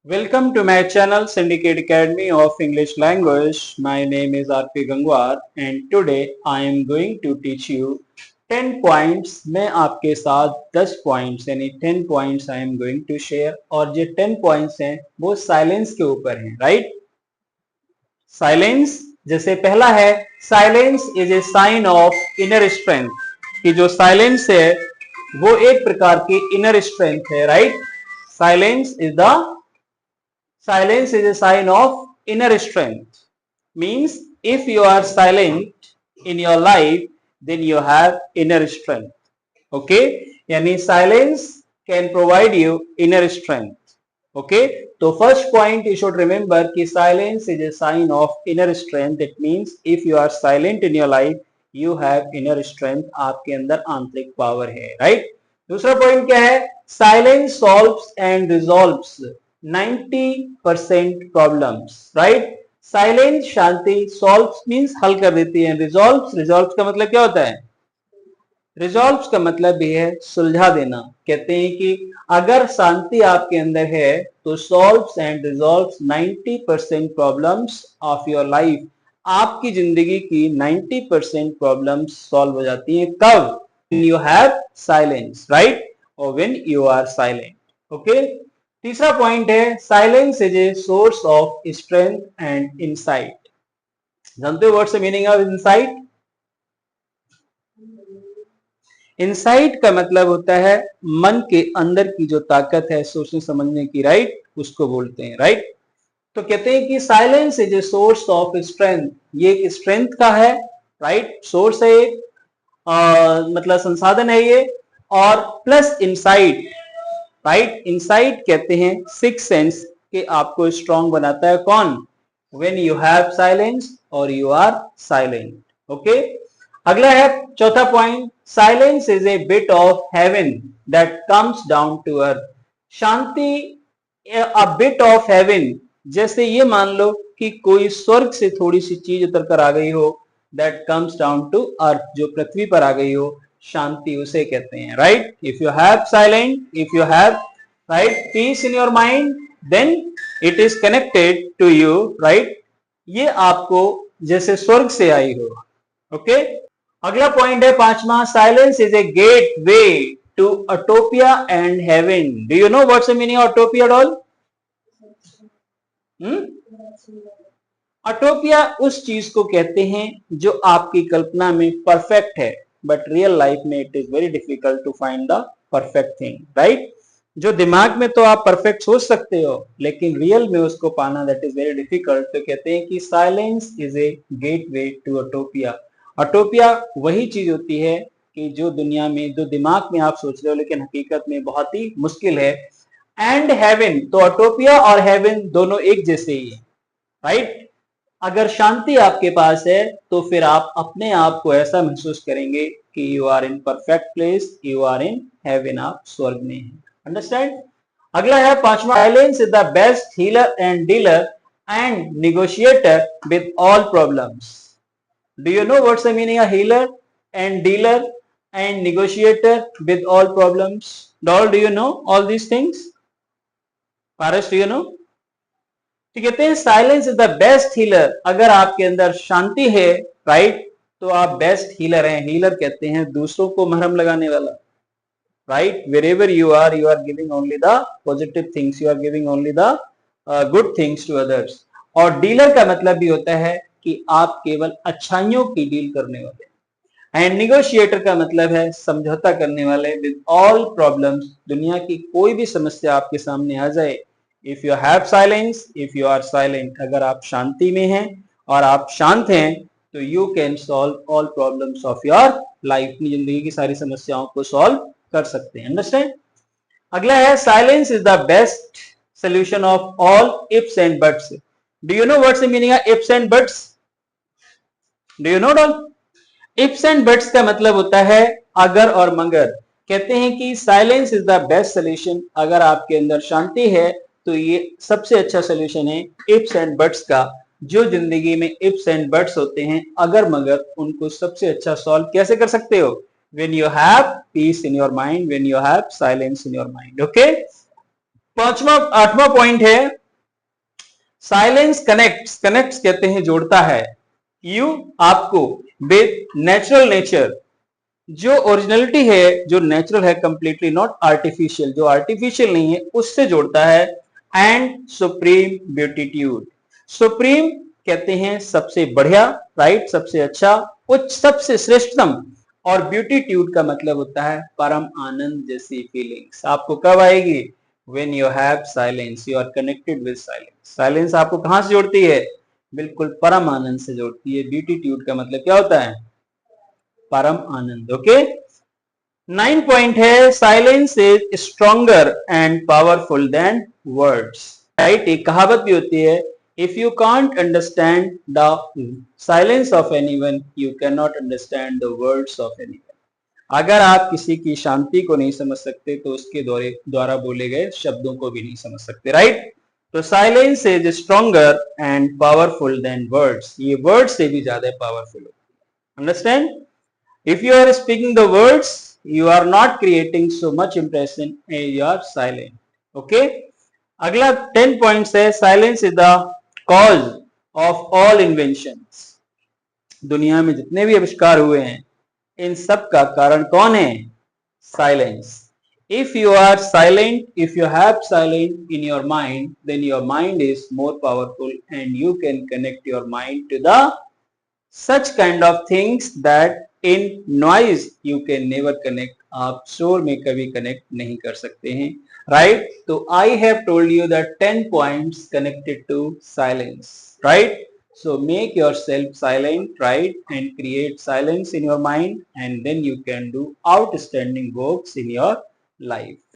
Welcome to my channel Syndicate Academy of English Language. My name is RP Gangwar and today I am going to teach you 10 points. मैं आपके साथ 10 points यानी 10 points I am going to share और ये 10 points हैं वो silence के ऊपर हैं, राइट? साइलेंस जैसे पहला है silence is a sign of inner strength कि जो साइलेंस है वो एक प्रकार की इनर स्ट्रेंथ है, right? Silence is the Silence is a sign of inner strength. Means if you are silent in your life, then you have inner strength. Okay? यानी silence can provide you inner strength. Okay? तो first point you should remember कि silence is a sign of inner strength. It means if you are silent in your life, you have inner strength. आपके अंदर आंतरिक power है, right? दूसरा point क्या है? Silence solves and resolves 90% problems, right? Silence Shanti, solves means हल कर देती है, रिजॉल्व्स का मतलब क्या होता है? रिजॉल्व्स का मतलब भी है सुलझा देना। कहते हैं कि अगर शांति आपके अंदर है तो solves and resolves 90% problems of your life, आपकी जिंदगी की 90% प्रॉब्लम्स सॉल्व हो जाती हैं। कब? When you have silence, right? और when you are silent. Okay? तीसरा पॉइंट है silence is a source of strength and insight. जानते हो वर्ड से मीनिंग ऑफ इनसाइट? इनसाइट का मतलब होता है मन के अंदर की जो ताकत है सोचने समझने की, राइट? उसको बोलते हैं, राइट? तो कहते हैं कि silence is a source of strength, ये एक स्ट्रेंथ का है, राइट? सोर्स है एक, मतलब संसाधन है ये, और प्लस इनसाइट, राइट? इनसाइट कहते हैं सिक्स सेंस के आपको स्ट्रॉन्ग बनाता है। कौन? व्हेन यू हैव साइलेंस और यू आर साइलेंट। ओके? अगला है चौथा point, silence is a bit of heaven that comes down to earth. शांति अ बिट ऑफ हेवन, जैसे ये मान लो कि कोई स्वर्ग से थोड़ी सी चीज उतर कर आ गई हो, that comes down to earth, जो पृथ्वी पर आ गई हो, शांति उसे कहते हैं, right? If you have silent, if you have right peace in your mind, then it is connected to you, right? ये आपको जैसे स्वर्ग से आई हो। ओके? अगला पॉइंट है पांचवा, silence is a gateway to utopia and heaven. Do you know what's the meaning of utopia doll? Utopia उस चीज को कहते हैं जो आपकी कल्पना में परफेक्ट है, बट रियल लाइफ में it is very difficult to find the perfect thing, right? जो दिमाग में तो आप परफेक्ट सोच सकते हो लेकिन रियल में उसको पाना दैट इज वेरी डिफिकल्ट। तो कहते हैं कि silence is a gateway to utopia. Utopia वही चीज होती है कि जो दुनिया में, जो दिमाग में आप सोच रहे हो लेकिन हकीकत में बहुत ही मुश्किल है। एंड हेवन, तो अटोपिया और हेवन दोनों एक जैसे ही है, राइट? अगर शांति आपके पास है तो फिर आप अपने आप को ऐसा महसूस करेंगे कि you are in perfect place, you are in heaven, आप स्वर्ग में हैं। अंडरस्टैंड? अगला है पांचवा, silence is the best healer and dealer and negotiator with all problems. Do you know what's the meaning of healer and dealer and negotiator with all problems? Doll, do you know all these things? Paras, do you know? तो कहते हैं silence is the best healer. अगर आपके अंदर शांति है, right, तो आप best healer हैं। हीलर कहते हैं दूसरों को मरहम लगाने वाला, right? wherever you are giving only the positive things, you are giving only the good things to others। और डीलर का मतलब भी होता है कि आप केवल अच्छाइयों की डील करने वाले। एंड निगोशिएटर का मतलब है समझौता करने वाले विद ऑल प्रॉब्लम्स। दुनिया की कोई भी समस्या आपके सामने आ जाए, if you have silence, if you are silent, अगर आप शांति में हैं और आप शांत हैं तो you can solve all problems of your life. अपनी जिंदगी की सारी समस्याओं को सॉल्व कर सकते हैं। अंडरस्टैंड? अगला है silence is the best solution of all ifs and buts. Do you know what's the meaning of ifs and buts? Do you know Doll? Ifs and buts का मतलब होता है अगर और मगर। कहते हैं कि silence is the best solution. अगर आपके अंदर शांति है तो ये सबसे अच्छा सोल्यूशन है इफ्स एंड बट्स का। जो जिंदगी में इफ्स एंड बट्स होते हैं, अगर मगर, उनको सबसे अच्छा सॉल्व कैसे कर सकते हो? when you have peace in your mind, when you have silence in your mind। okay? आठवां पॉइंट है साइलेंस कनेक्ट्स। कनेक्ट्स कहते हैं जोड़ता है यू आपको विद नेचुरल नेचर। जो ओरिजिनलिटी है, जो नेचुरल है, कंप्लीटली नॉट आर्टिफिशियल, जो आर्टिफिशियल नहीं है, उससे जोड़ता है। And supreme ब्यूटीट्यूड। सुप्रीम कहते हैं सबसे बढ़िया, राइट, सबसे अच्छा, उच्च, सबसे श्रेष्ठतम। और ब्यूटीट्यूड का मतलब होता है परम आनंद जैसी फीलिंग्स। आपको कब आएगी? When you have silence, you are connected with silence. Silence आपको कहां से जोड़ती है? बिल्कुल परम आनंद से जोड़ती है। ब्यूटीट्यूड का मतलब क्या होता है? परम आनंद। ओके, 9 पॉइंट है silence is stronger and powerful than words. Right, एक कहावत भी होती है, if you can't understand the silence of anyone, you can not understand the words of anyone. अगर आप किसी की शांति को नहीं समझ सकते तो उसके द्वारा बोले गए शब्दों को भी नहीं समझ सकते। राइट, तो silence is stronger and powerful than words. ये वर्ड से भी ज्यादा पावरफुल होती है। Understand? If you are speaking the words, you are not creating so much impression, you are silent. Okay, अगला 10 पॉइंट्स है silence is the cause of all inventions. दुनिया में जितने भी आविष्कार हुए हैं, इन सब का कारण कौन है? Silence. If you are silent, if you have silent in your mind, then your mind is more powerful and you can connect your mind to the such kind of things that in noise you can never connect. आप शोर में कभी connect नहीं कर सकते हैं। Right, तो I have told you that 10 points connected to silence. Right, so make yourself silent, right, and create silence in your mind, and then you can do outstanding works in your life.